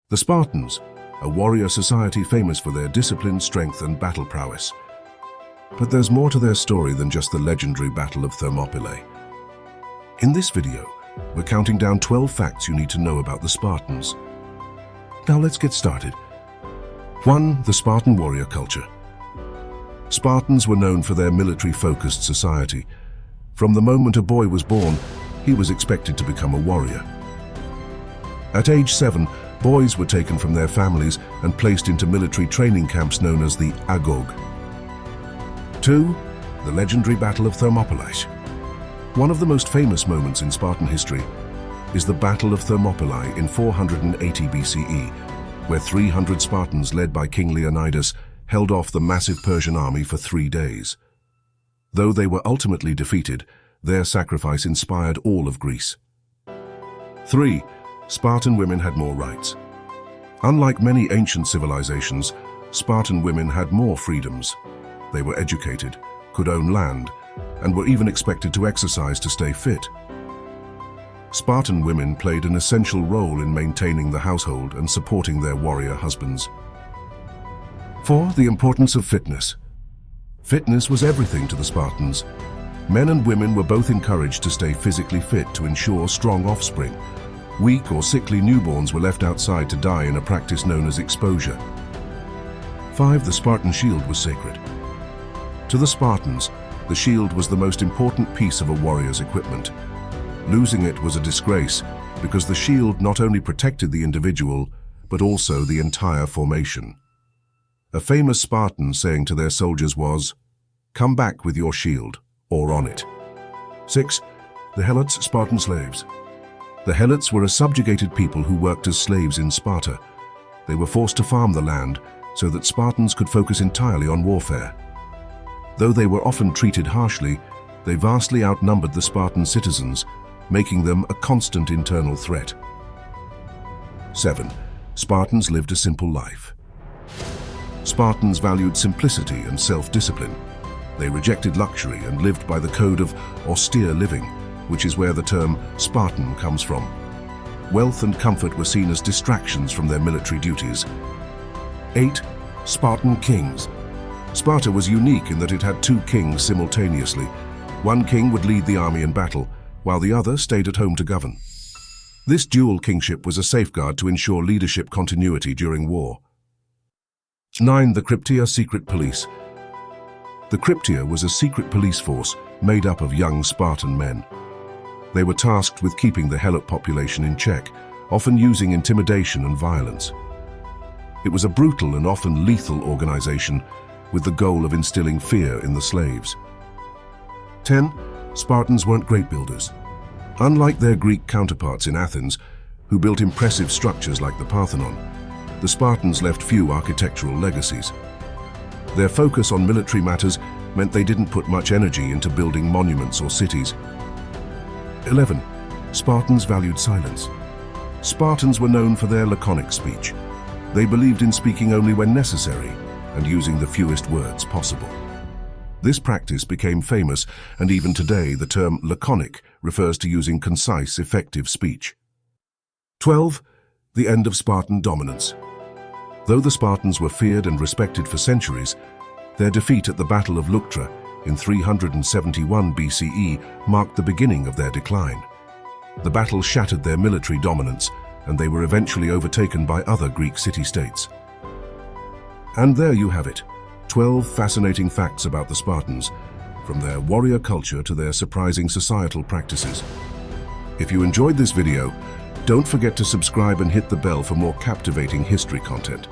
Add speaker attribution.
Speaker 1: The Spartans, a warrior society famous for their discipline, strength, and battle prowess. But there's more to their story than just the legendary Battle of Thermopylae. In this video, we're counting down 12 facts you need to know about the Spartans. Now let's get started. 1. The Spartan warrior culture. Spartans were known for their military-focused society. From the moment a boy was born, he was expected to become a warrior. At age 7, boys were taken from their families and placed into military training camps known as the Agog. 2. The legendary Battle of Thermopylae. One of the most famous moments in Spartan history is the Battle of Thermopylae in 480 BCE, where 300 Spartans led by King Leonidas held off the massive Persian army for 3 days. Though they were ultimately defeated, their sacrifice inspired all of Greece. 3. Spartan women had more rights. Unlike many ancient civilizations, Spartan women had more freedoms. They were educated, could own land, and were even expected to exercise to stay fit. Spartan women played an essential role in maintaining the household and supporting their warrior husbands. 4. The importance of fitness. Fitness was everything to the Spartans. Men and women were both encouraged to stay physically fit to ensure strong offspring. Weak or sickly newborns were left outside to die in a practice known as exposure. 5. The Spartan shield was sacred. To the Spartans, the shield was the most important piece of a warrior's equipment. Losing it was a disgrace because the shield not only protected the individual, but also the entire formation. A famous Spartan saying to their soldiers was, "Come back with your shield, or on it." 6. The Helots, Spartan slaves. The Helots were a subjugated people who worked as slaves in Sparta. They were forced to farm the land so that Spartans could focus entirely on warfare. Though they were often treated harshly, they vastly outnumbered the Spartan citizens, making them a constant internal threat. 7. Spartans lived a simple life. Spartans valued simplicity and self-discipline. They rejected luxury and lived by the code of austere living, which is where the term Spartan comes from. Wealth and comfort were seen as distractions from their military duties. 8. Spartan kings. Sparta was unique in that it had 2 kings simultaneously. One king would lead the army in battle, while the other stayed at home to govern. This dual kingship was a safeguard to ensure leadership continuity during war. 9. The Crypteia secret police. The Crypteia was a secret police force made up of young Spartan men. They were tasked with keeping the Helot population in check, often using intimidation and violence. It was a brutal and often lethal organization with the goal of instilling fear in the slaves. 10. Spartans weren't great builders. Unlike their Greek counterparts in Athens, who built impressive structures like the Parthenon, the Spartans left few architectural legacies. Their focus on military matters meant they didn't put much energy into building monuments or cities. 11. Spartans valued silence. Spartans were known for their laconic speech. They believed in speaking only when necessary and using the fewest words possible. This practice became famous, and even today the term laconic refers to using concise, effective speech. 12. The end of Spartan dominance. Though the Spartans were feared and respected for centuries, their defeat at the Battle of Leuctra in 371 BCE marked the beginning of their decline. The battle shattered their military dominance, and they were eventually overtaken by other Greek city-states. And there you have it, 12 fascinating facts about the Spartans, from their warrior culture to their surprising societal practices. If you enjoyed this video, don't forget to subscribe and hit the bell for more captivating history content.